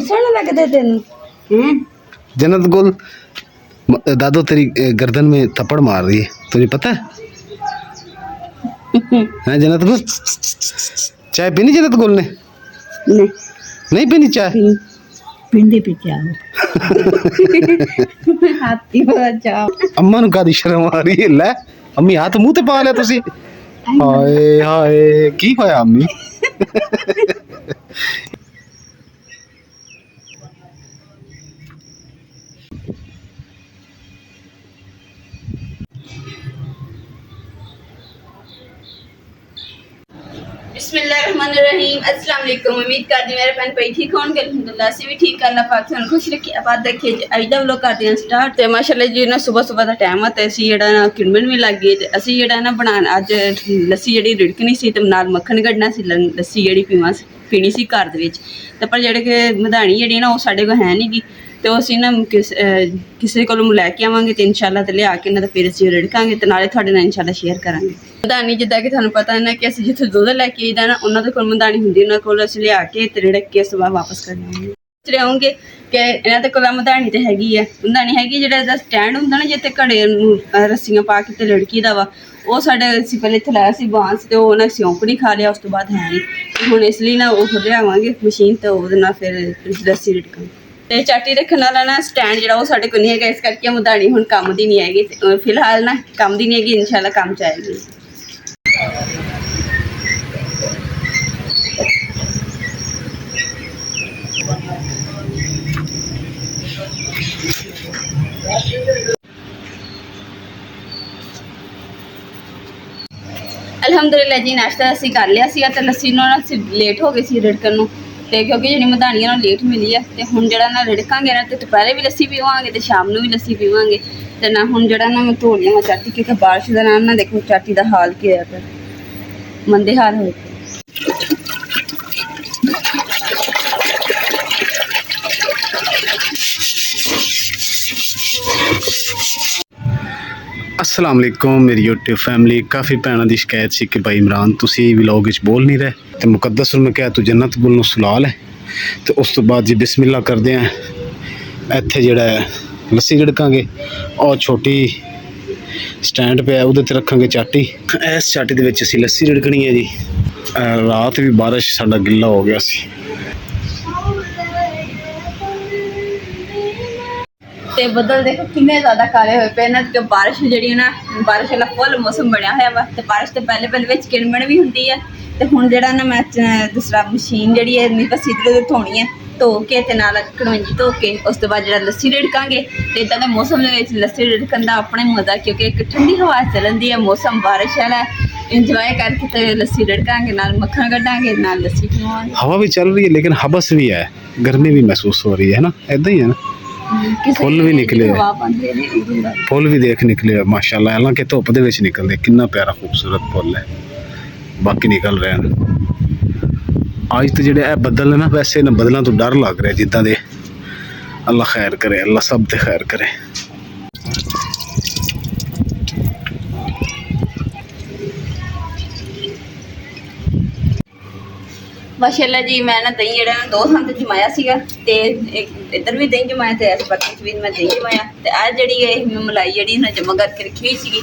सोहना लगता तेन? जन्नत गुल दादो तेरी गर्दन में थप्पड़ मार रही है, तुझे पता है? हैं जन्नत गुल? चाय पीनी जन्नत गुल ने? नहीं नहीं पीनी चाय? पिंडी पे चाहो हाथी वाला चाहो। अम्मा नु कादी शर्म आ रही है? ले अम्मी हाथ मुंह ते पा लिया तुसी। हाय हाय की होया अम्मी? बिस्मिल्लाहिर्रहमानिर्रहीम। अस्सलाम वालेकुम। उम्मीद करदी मेरे भैन भाई ठीक होंगे। अल्हम्दुलिल्लाह से भी ठीक। अल्लाह पाक तुहानू खुश रखे। आबाद रखे। अज दा व्लॉग करदे हां स्टार्ट। ते माशाअल्लाह जी ना सुबह सुबह दा टाइम है ते असीं जेहड़ा ना किड़मन भी लग गए ते असीं जेहड़ा ना बनाना अज लस्सी जेहड़ी रिड़कनी सी ते नाल मक्खन कड्ढना सी। लस्सी जेहड़ी पीनी सी घर दे विच ते पर जेहड़े कि मधानी जेहड़ी ना ओह साडे कोल है नहीं गी तो असीं ना किसी कोलों लैके आवांगे ते इंशाअल्लाह ते लिया के ना ते फिर असीं रिड़कांगे ते नाले तुहाडे नाल इंशाअल्लाह शेयर करांगे। मधानी जिद्दां कि तुहानू पता है ना कि असीं जित्थे दुद्ध लैके आईदा ना उन्हां दे कोल मधानी हुंदी उन्हां कोल असीं लिया के ते रिड़क के उस बाद वापस कर आवांगे। आऊँगे कि इन्हां दे कोल मधानी ते हैगी है। मधानी हैगी जेहड़ा इहदा स्टैंड हुंदा ना जित्थे घड़े रस्सियां पा के ते रिड़कीदा वा ਉਹ ਸਾਡੇ ਅਸੀਂ ਪਹਿਲੇ ਇੱਥੇ ਲਾਇਆ ਸੀ ਬਾਂਸ ਤੇ ਉਹ ਨਾ ਸਿਉਂਕ ਨਹੀਂ ਖਾ ਲਿਆ ਉਸ ਤੋਂ ਬਾਅਦ ਹੈ ਨਹੀਂ ਹੁਣ ਇਸ ਲਈ ਨਾ ਉਹ ਲਿਆਵਾਂਗੇ ਮਸ਼ੀਨ ਤੇ ਉਹਦੇ ਨਾਲ ਫਿਰ ਲੱਸੀ ਰਿੜਕਾਂਗੇ। ਤੇ ਚਾਟੀ ਰੱਖਣ ਵਾਲਾ ਨਾ ਸਟੈਂਡ ਜਿਹੜਾ ਉਹ ਸਾਡੇ ਕੋਲ ਨਹੀਂ ਹੈਗਾ ਇਸ ਕਰਕੇ ਮਧਾਣੀ ਹੁਣ ਕੰਮ ਦੀ ਨਹੀਂ ਹੈਗੀ ਫਿਲਹਾਲ ਨਾ ਕੰਮ ਦੀ ਨਹੀਂ ਹੈਗੀ ਇਨਸ਼ਾਅੱਲਾ ਕੰਮ ਚ ਆਏਗੀ। अलहमदुलिल्लाह जी नाश्ता असीं कर लिया सीगा ते लस्सी नूं ना असीं लेट हो गए सी रिड़कण नूं ते क्योंकि जिहड़ी मधानी नाल लेट मिली है ते हुण जिहड़ा ना रिड़कांगे ना ते दुपहरे भी लस्सी पीवांगे ते शाम नूं भी लस्सी पीवांगे ते ना हुण जिहड़ा ना मैं धो लिया चाटी क्योंकि बारिश दे नाल ना देखो चाटी दा हाल की होया पिया मंदे हाल होए पे। अस्सलाम वालेकुम मेरी यूट्यूब फैमिली। काफ़ी भैनों की शिकायत सी कि भाई इमरान तुसी व्लॉग विच बोल नहीं रहे तो मुकद्दस मैं क्या तू जन्नत गुल नूं सुला ले तो उस तो बाद जी बिस्मिल्लाह करदे हैं इत्थे जिहड़ा लस्सी रिड़कांगे और छोटी स्टैंड पे उहदे ते रखांगे चाटी। इस चाटी दे विच असीं लस्सी रिड़कनी है जी। रात भी बारिश साडा गिल्ला हो गया सी ते बदल देखो किन्ने ज़्यादा काले होए पे ना कि बारिश जिहड़ी ना बारिश वाला फुल मौसम बनया होया वा ते बारिश तो पहले पहले विच किड़मण भी हुंदी है ते हुण जिहड़ा ना मैं दूसरा मशीन जिहड़ी है नहीं बस इधर धोनी है धो के ते नाल कड़वंजी धो के उस तो बाद जिहड़ा लस्सी रिड़कांगे ते इदां दे मौसम दे विच लस्सी रिड़कण दा अपना ही मज़ा क्योंकि एक ठंडी हवा चलदी है मौसम बारिश वाला इंजॉय करके ते लस्सी रिड़कांगे नाल मक्खन कड्ढांगे नाल लस्सी पीवांगे। हवा भी चल रही है लेकिन हबस भी है गर्मी भी महसूस हो रही है ना इदां ही है ना। फुल भी निकले फुल भी देख निकले माशाल्लाह हालांकि धुप दे विच निकलदे कितना प्यारा खूबसूरत फुल है बाकी निकल रहे हैं। आज तो जेडे बदल है ना वैसे ना बदलों तो डर लग रहा है जिदा दे अल्लाह खैर करे अल्लाह सब ते खैर करे। माशाअल्लाह जी मैं ना दही जेड़ा दो थां ते जमाया सीगा ते इधर भी दही जमाया ते इस बर्तन च भी मैं दही जमाया ते आ जेड़ी मलाई जेड़ी ना जमा करके रखी हुई सीगी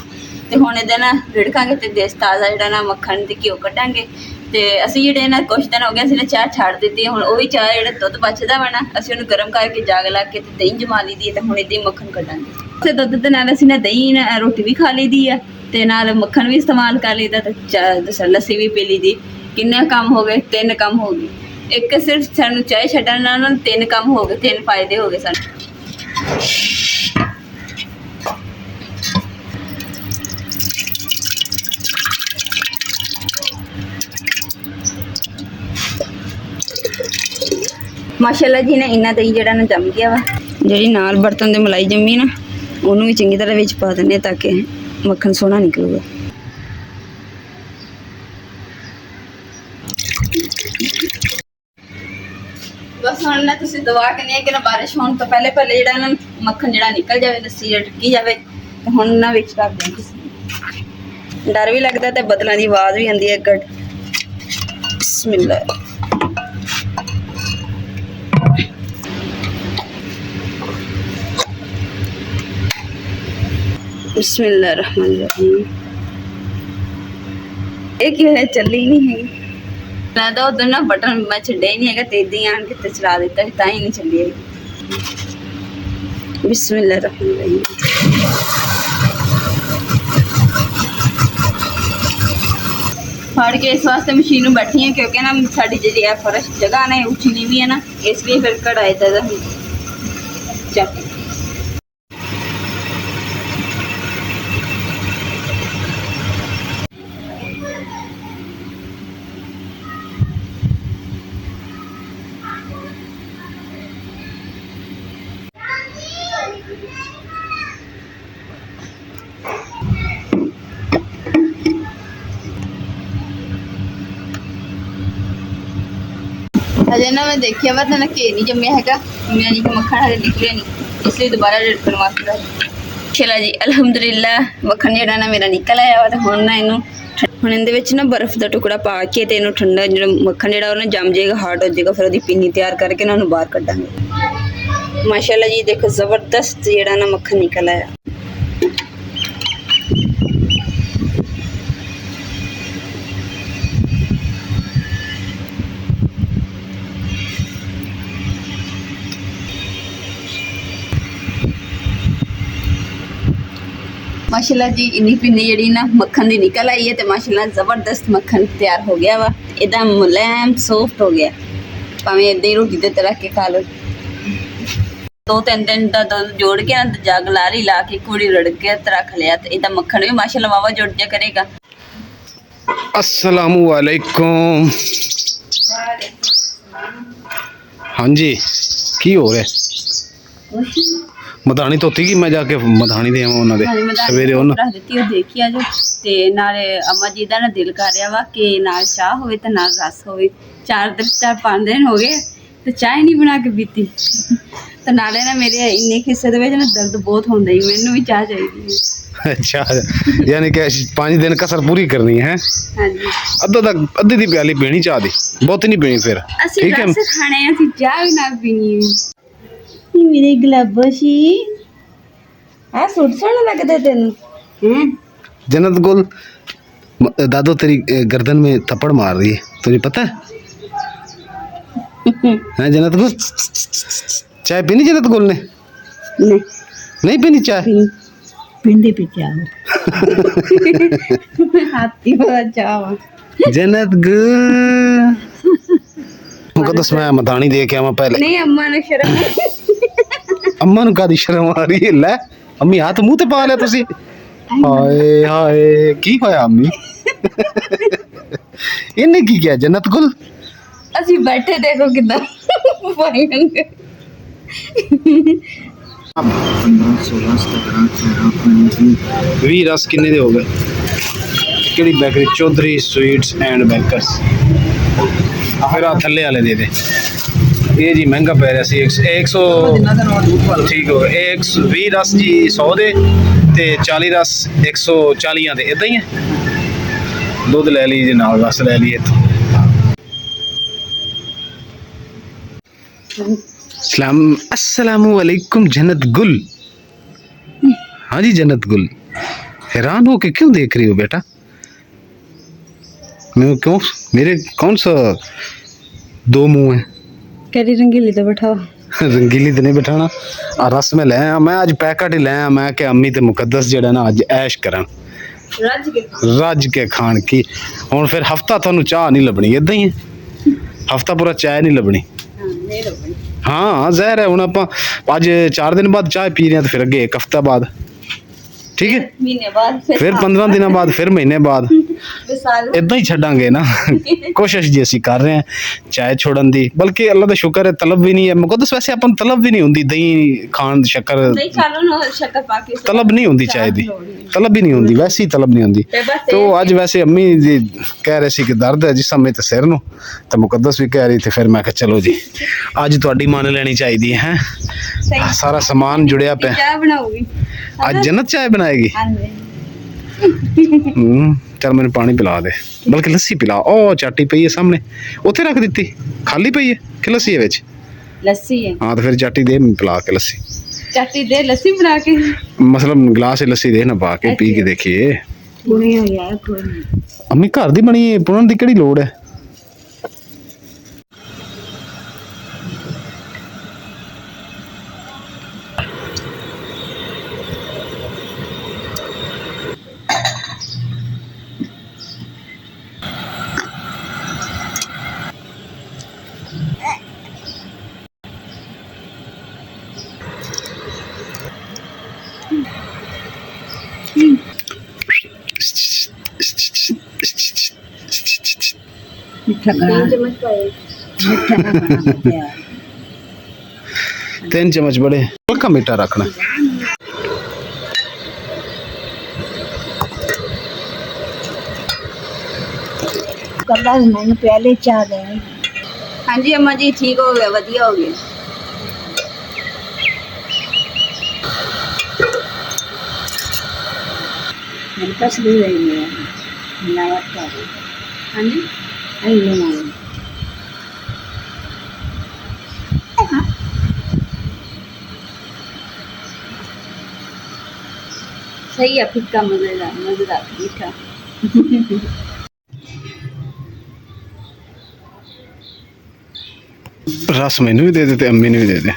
ते हुण इहदा ना रिड़कांगे ते देसी ताज़ा जेड़ा ना मक्खन ते घ्यो कड्ढांगे ते असीं जेह्ड़े ना कुछ दिन हो गए असीं चाह छड्ड दित्ती हुण ओह भी चाह जेह्ड़ा दुद्ध बचदा वा ना असीं उहनूं गर्म करके जग ला के ते दही जमा ली दी है ते हुण इदां ही मक्खन कड्ढांगे ते दुद्ध दे नाल असीं ना दही रोटी भी खा ली दी है ते नाल मक्खन भी इस्तेमाल कर लीदा ते लस्सी भी पी ली दी। किन्ने काम हो गए 3 काम हो गए एक सिर्फ सानू चाय छड्डण नाल 3 काम हो गए 3 फायदे हो गए सानू। माशाअल्लाह जी ने इन्ना दही जेड़ा ना जम गया वा जेड़ी नाल बर्तन दे मलाई जम्मी ना ओनू भी चंगी तरह विच पा देने ताकि मक्खन सोहना निकलूगा। बस हम ना तुसी दुआ करनी है कि ना बारिश होने तो पहले पहले जेड़ा ना मक्खन जेड़ा निकल जाए लस्सी टकी जाए तो हुण ना विच कर देंगे। डर भी लगता है बदलों की आवाज़ भी आती है गड़ बिस्मिल्लाह। बिस्मिल्लाहिर्रहमानिर्रहीम। ਇਹ ਕੀ ਹੋਇਆ, ਚੱਲੀ ਨਹੀਂ ਹੈਗੀ ਲੱਗਦਾ। ਉਧਰ ਨਾ ਬਟਨ ਮੈਂ ਛੱਡਿਆ ਹੀ ਨਹੀਂ ਹੈਗਾ ਤੇ ਇਦਾਂ ਹੀ ਆਣ ਕੇ ਤੇ ਚਲਾ ਦਿੱਤਾ ਤਾਂ ਹੀ ਨਹੀਂ ਚੱਲੀ ਹੈਗੀ। ਬਿਸਮਿल्लाहिर्रहमानिर्रहीम। फाड़ के इस वास्ते मशीन में बैठी है क्योंकि ना साड़ी जी है फर्श जगह ना ऊंची नीवी है ना, इसलिए फिर कढ़ाई दा चक अजय ना मैं देखिया वा ना घे नहीं जम्मिया है, मैं जी मक्खन हले निकलिया नहीं इसलिए दोबारा रिटर्न वास्ते। चला जी अलहमदुलिल्लाह मक्खन जो ना मेरा निकल आया वा, तो हुण ना इनू हुण इहदे विच ना बर्फ का टुकड़ा पा के ते इनू ठंडा जो मक्खन जो जम जाएगा, हार्ड हो जाएगा, फिर उसकी पिन्नी तैयार करके ना बाहर कड्डांगे। माशाअल्लाह जी देखो जबरदस्त जो ना मक्खन निकल आया। माशाल्लाह जी इन्नी पिन्नी जी ना मक्खन की निकल आई है, तो माशाल्लाह जबरदस्त मक्खन तैयार हो गया वा, एकदम मुलायम सॉफ्ट हो गया। भावें इदा ही रोटी ते रख के खा लो। 2-3 दिन का दूध जोड़ के ना जग लारी ला के कुड़ी रड़ के रख लिया, तो इदा मक्खन भी माशाल्लाह वावा जुड़ जा करेगा। अस्सलामु अलैकुम। हाँ जी की हो रहा है? मधानी धोती की मैं जाके मधानी दे उन्होंने सवेरे रख दी देखी आ जो ते नाले अम्मा जी का ना दिल कर रहा वा कि नाल चाह होवे ते नाल रस होवे। 4-5 दिन हो गए तो चाय नहीं बना के पीती, तो नाले ना मेरे इन्ने हिस्से दे विच ना दर्द बहुत होंदा ही, मैनू भी चाह चाहिए। अच्छा यानी कि 5 दिन कसर पूरी करनी है। हां जी अद्धी दी प्याली पीनी चाह दी, बहुत नहीं पीनी फिर ठीक है। रस खाने असि चाह भी ना पीनी। मेरे गुलाबोशी आ सूट सोहना लगदा तेन। जन्नत गुल दादो तेरी गर्दन में थप्पड़ मार रही है, तुझे पता है? हाँ जन्नत गुल चाय पीनी जन्नत गुल ने? नहीं पीनी चाय? पींदी पी चाह हाथी वाला चाह। जन्नत गुल मुझको तो मैं मदानी दे के आवा पहले। नहीं अम्मा ने शर्म अम्मा ਨੂੰ ਕਾਦੀ ਸ਼ਰਮ ਆ ਰਹੀ ਹੈ? ਲੈ ਅੰਮੀ ਹੱਥ ਮੂੰਹ ਤੇ ਪਾ ਲਿਆ ਤੁਸੀਂ। ਹਾਏ ਹਾਏ ਕੀ ਹੋਇਆ ਅੰਮੀ? ਇਹਨੇ ਕੀ ਕਿਹਾ ਜੰਨਤ ਗੁਲ? ਅਸੀਂ ਬੈਠੇ ਦੇਖੋ ਕਿਦਾਂ ਪਾਣੀ ਮੰਗੇ। 20 ਰਸ ਕਿੰਨੇ ਦੇ ਹੋ ਗਏ? ਕਿਹੜੀ bakery? Chaudhary sweets and bakers. ਫਿਰ ਆ ਥੱਲੇ ਵਾਲੇ ਦੇ ਦੇ। ये जी महंगा पै रहा सी 100 ठीक हो गया। 120 रस जी 100 दे ते 40 रस 140 दे इदा ही है। दूध ले लीजिए नाल रस ले लिए तो। अस्सलामु अलैकुम जन्नत गुल। हाँ जी जन्नत गुल हैरान हो के क्यों देख रही हो बेटा? मैं क्यों मेरे कौन सा 2 मुंह है? करी रंगीली तो बैठाओ। रंगीली तो नहीं बैठाना। रस में ले आया मैं अज पैकेट ही ले आया मैं कि अम्मी ते मुकद्दस जेड़ा ना अज ऐश करन रज के खान की। हुण फिर हफ्ता थानू चाह नहीं लभनी, इदां ही है हफ्ता पूरा चाय नहीं लभनी। हाँ जहर है। हुण आपां अज 4 दिन बाद चाय पी रहे हैं तो फिर अगे 1 हफ्ता बाद ठीक है, महीने बाद फिर 15 दिन बाद फिर महीने बाद इदा ही छड़ांगे ना। कोशिश जी असी कर रहे हैं चाय छोड़न दी, बल्कि अल्लाह का शुक्र है तलब भी नहीं है। मुकद्दस वैसे अपन तलब भी नहीं होंदी दही खान शक्कर तलब नहीं होंदी, चाय दी तलब भी नहीं होंदी, वैसे ही तलब नहीं होंदी। तो अज वैसे अम्मी जी कह रहे सी कि दर्द है जिस समय तो सिर नूं, तो मुकद्दस भी कह रही थी। फिर मैं कहा चलो जी अज तुहाडी मान लेनी चाहिए है। सारा सामान जुड़िया पे आज जन्नत चाय बनाएगी। चल मैंने पानी पिला दे, बल्कि लस्सी पिला। ओ चाटी पई है सामने उत्थे रख दी, खाली पई है कि लस्सी है विच? लस्सी है। हाँ तो फिर चाटी दे पिला के लस्सी। ਚਾਚੀ ਦੇ ਲੱਸੀ ਬਣਾ ਕੇ मतलब गिलास लस्सी दे ना पा के पी के देखिए ਪੁਣੇ ਹੋ ਗਿਆ ਕੋਈ ਨਹੀਂ। अम्मी घर दी बनी है पुनन दी केड़ी लोड़ है ਮਿੱਠਾ ਕਰਾ ਚਮਚ ਪਾਏ ਮਿੱਠਾ ਕਰਾ ਤਿਆਰ 3 चम्मच बड़े हल्का मीठा रखना ਕੱਲਾ ਮੈਨੂੰ ਪਹਿਲੇ ਚਾਹ ਦੇ ਹਾਂਜੀ ਅੰਮਾ ਜੀ ਠੀਕ ਹੋ ਗਿਆ ਵਧੀਆ ਹੋ ਗਿਆ ਮੈਨੂੰ ਤਸਵੀਰ ਰਹੀ ਹੈ ਨਾਵਤ ਕਰ ਹਾਂਜੀ ਆਈ ਨਾ सही है फिक्का मजेदार मीठा रस मैनू भी दे दे ते अम्मी ने भी दे दे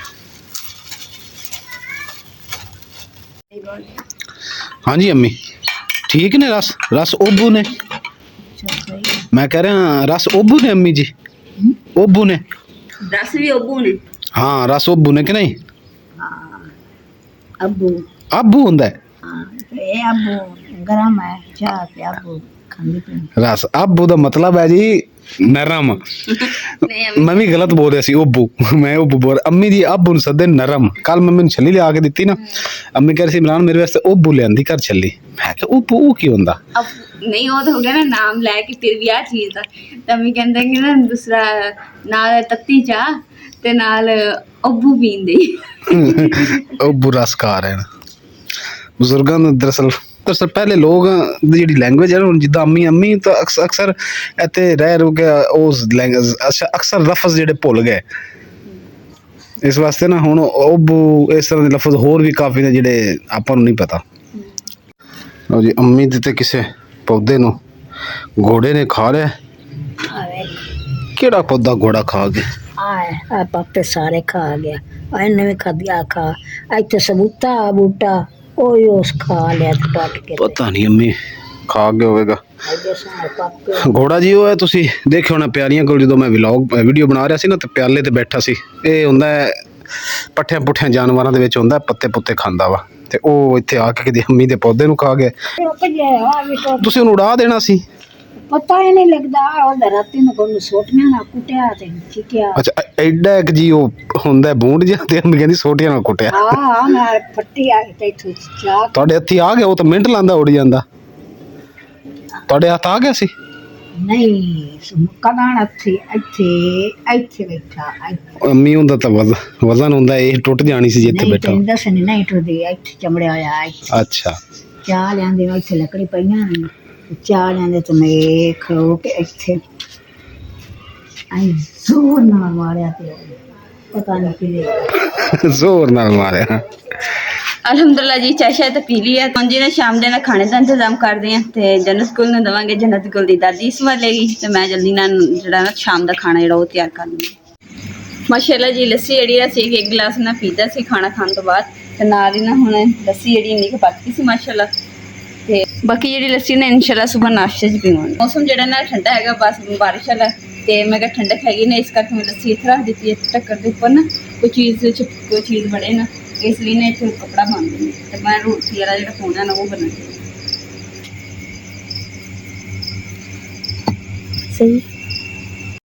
हाँ जी अम्मी ठीक ने रस रस ओबू ने मैं कह रहा रस ओबू ने अम्मी जी ओबू ने रस भी अबू ने हाँ रस ओबू ने कि नहीं अबू अबू हुंदा है हाँ ये अबू गरम है चाह पे अबू खांदी पींदी रस अबू दा मतलब है जी नरम नहीं मैं भी गलत बोल रहा सी ओबू मैं ओबू बोल अम्मी जी अबू ਨੂੰ ਸੱਦੇ ਨਰਮ ਕੱਲ ਮੰਮੀ ਨੂੰ ਛੱਲੀ ਲਿਆ ਕੇ ਦਿੱਤੀ ਨਾ ਅੰਮੀ ਕਹਿ ਰਹੀ ਸੀ ਇਮਰਾਨ ਮੇਰੇ ਵਾਸਤੇ ओबू ਲਿਆਂਦੀ ਘਰ ਛੱਲੀ ਮੈਂ ਕਿਹਾ ओबू ਉਹ ਕੀ ਹੁੰਦਾ अब नहीं वो तो हो गया ना नाम लेके फिर भी आ चीज था तो मैं कहते हैं कि ना दूसरा नाल तत्ती चाह ते नाल अबू पींदे ओबू रस खा ਰਹੇ ਨੇ ਬਜ਼ੁਰਗਾਂ ਨੂੰ ਦਰਅਸਲ ਪਹਿਲੇ ਲੋਕ ਦੀ ਜਿਹੜੀ ਲੈਂਗੁਏਜ ਹੈ ਹੁਣ ਜਿੱਦਾਂ ਅੰਮੀ ਤਾਂ ਅਕਸਰ ਇੱਥੇ ਰਹਿ ਰੂ ਕੇ ਉਸ ਲੈਂਗੁਏਜ ਅਕਸਰ ਲਫ਼ਜ਼ ਜਿਹੜੇ ਭੁੱਲ ਗਏ ਇਸ ਵਾਸਤੇ ਨਾ ਹੁਣ ਓਬੂ ਇਸ ਤਰ੍ਹਾਂ ਦੇ ਲਫ਼ਜ਼ ਹੋਰ ਵੀ ਕਾਫੀ ਨੇ ਜਿਹੜੇ ਆਪਾਂ ਨੂੰ ਨਹੀਂ ਪਤਾ ਲਓ ਜੀ ਅੰਮੀ ਦੇ ਤੇ ਕਿਸੇ ਪੌਦੇ ਨੂੰ ਘੋੜੇ ਨੇ ਖਾ ਲਿਆ ਕਿਹੜਾ ਪੌਦਾ ਘੋੜਾ ਖਾ ਗਿਆ ਆ ਪਾਪੇ ਸਾਰੇ ਖਾ ਗਿਆ ਇਹਨੇ ਵੀ ਖਾਧਿਆ ਖਾ ਇੱਥੇ ਸਬੂਤਾ ਬੂਟਾ ਉਹ ਉਸ ਖਾ ਲਿਆ ਤੇ ਪੱਟ ਕੇ ਪਤਾ ਨਹੀਂ ਅੰਮੀ ਖਾ ਗਿਆ ਹੋਵੇਗਾ ਇਹਦੇ ਸਾਰੇ ਪਾਪੇ ਘੋੜਾ ਜੀ ਉਹ ਹੈ ਤੁਸੀਂ ਦੇਖਿਓ ਹੋਣਾ ਪਿਆਲੀਆਂ ਕੋਲ ਜਦੋਂ ਮੈਂ ਵਲੌਗ ਵੀਡੀਓ ਬਣਾ ਰਿਹਾ ਸੀ ਨਾ ਤੇ ਪਿਆਲੇ ਤੇ ਬੈਠਾ ਸੀ ਇਹ ਹੁੰਦਾ ਹੈ ਪੱਠਿਆਂ ਪੁੱਠਿਆਂ ਜਾਨਵਰਾਂ ਦੇ ਵਿੱਚ ਹੁੰਦਾ ਪੱਤੇ ਪੁੱਤੇ ਖਾਂਦਾ ਵਾ ਤੇ ਉਹ ਇੱਥੇ ਆ ਕੇ ਕਿਤੇ ਅੰਮੀ ਦੇ ਪੌਦੇ ਨੂੰ ਖਾ ਗਿਆ ਰੁਕ ਗਿਆ ਆ ਵੀ ਤਾਂ ਤੁਸੀਂ ਉਹਨੂੰ ਉਡਾ ਦੇਣਾ ਸੀ ਪਤਾ ਹੀ ਨਹੀਂ ਲੱਗਦਾ ਉਹ ਰਾਤੀ ਨੂੰ ਕੋਈ ਸੋਟੀਆਂ ਨਾਲ ਕੁੱਟਿਆ ਤੇ ਚਿਕਿਆ ਅੱਛਾ ਐਡਾ ਇੱਕ ਜੀ ਉਹ ਹੁੰਦਾ ਬੂੰਡ ਜਿਹਾ ਤੇ ਅੰਮੀ ਕਹਿੰਦੀ ਸੋਟੀਆਂ ਨਾਲ ਕੁੱਟਿਆ ਹਾਂ ਮੈਂ ਫੱਟੀ ਆ ਤੇ ਇੱਥੋਂ ਚਾਹ ਤੁਹਾਡੇ ਹੱਥੀ ਆ ਗਿਆ ਉਹ ਤਾਂ ਮਿੰਟ ਲਾਂਦਾ ਉੜ ਜਾਂਦਾ ਤੁਹਾਡੇ ਹੱਥ ਆ ਗਿਆ ਸੀ ਨਹੀਂ ਕਦਾਂ ਇੱਥੇ ਬੈਠਾ ਅੰਮੀ ਹੁੰਦਾ ਤਾਂ ਵਜ਼ਨ ਹੁੰਦਾ ਇਹ ਟੁੱਟ ਜਾਣੀ ਸੀ ਜਿੱਥੇ ਬੈਠਾ ਨਹੀਂ ਦੱਸ ਨਹੀਂ ਟੁੱਟਦੀ ਇੱਥੇ ਚਮੜਿਆ ਹੋਇਆ ਅੱਛਾ ਚਾਹ ਲਿਆਂਦੇ ਮੈਂ ਇੱਥੇ ਲੱਕੜੀ ਪਈਆਂ ਨੇ ਚਾਹ ਲਿਆਂਦੇ ਤੇ ਮੈਂ ਖਲੋ ਕੇ ਇੱਥੇ ਆਈ ਜ਼ੋਰ ਨਾਲ ਮਾਰਿਆ ਤੇ ਪਤਾ ਨਹੀਂ ਕਿਵੇਂ ਜ਼ੋਰ ਨਾਲ ਮਾਰਿਆ ਅਲਹਮਦੁਲਿਲਾ ਜੀ ਚਾਹ ਸ਼ਾਇਦ ਪੀ ਲਈ ਹੈ ਹੁਣ ਜੀ ਨੇ ਸ਼ਾਮ ਦੇ ਨਾਲ ਖਾਣੇ ਦਾ ਇੰਤਜ਼ਾਮ ਕਰਦੇ ਆ ਤੇ ਜੰਨਤ ਗੁਲ ਨੂੰ ਦਵਾਂਗੇ ਜੰਨਤ ਗੁਲ ਦੀ ਦਾਦੀ ਸੰਭਾਲੇਗੀ ਤੇ ਮੈਂ ਜਲਦੀ ਨਾਲ ਜਿਹੜਾ ਨਾ ਸ਼ਾਮ ਦਾ ਖਾਣਾ ਜਿਹੜਾ ਉਹ ਤਿਆਰ ਕਰ ਲੂੰਗੀ ਮਾਸ਼ਾਅੱਲਾ ਜੀ ਲੱਸੀ ਜਿਹੜੀ ਆ ਸੀ ਇੱਕ ਗਲਾਸ ਨਾਲ ਪੀਤਾ ਸੀ ਖਾਣਾ ਖਾਣ ਤੋਂ ਬਾਅਦ ਤੇ ਨਾਲ ਹੀ ਨਾ ਹੁਣ ਲੱਸੀ ਜਿਹੜੀ ਇੰਨੀ ਕੁ ਪੱਕ ਗਈ ਸੀ ਮਾਸ਼ਾਅੱਲਾ ਤੇ ਬਾਕੀ ਜਿਹੜੀ ਲੱਸੀ ਨੇ ਇਨਸ਼ਾਅੱਲਾ ਸਵੇਰ ਨਾਸ਼ਤੇ 'ਚ ਪੀਵਾਂਗੇ ਮੌਸਮ ਜਿਹੜਾ ਨਾ ਠੰਡਾ ਹੈਗਾ ਬਸ ਬਾਰਿਸ਼ ਵਾਲਾ ਤੇ ਮੈਂ ਕਿਹਾ ਠੰਡਕ ਹੈਗੀ ਨਾ ਇਸ ਕਰਕੇ ਮੈਂ ਲੱਸੀ ਇੱਥੇ ਰੱਖ ਦਿੱਤੀ ਹੈ ਢੱਕਣ ਦੇ ਉੱਪਰ ਨਾ ਕੋਈ ਚੀਜ਼ ਬਣੇ ਨਾ ਇਸ ਲਈ ਨਾ ਇੱਥੇ ਕੱਪੜਾ ਬੰਨ ਦਿੰਦੀ ਤੇ ਮੈਂ ਰੋਟੀ ਵਾਲਾ ਜਿਹੜਾ ਪੋਣਾ ਨਾ ਉਹ ਬਣਾ ਸਹੀ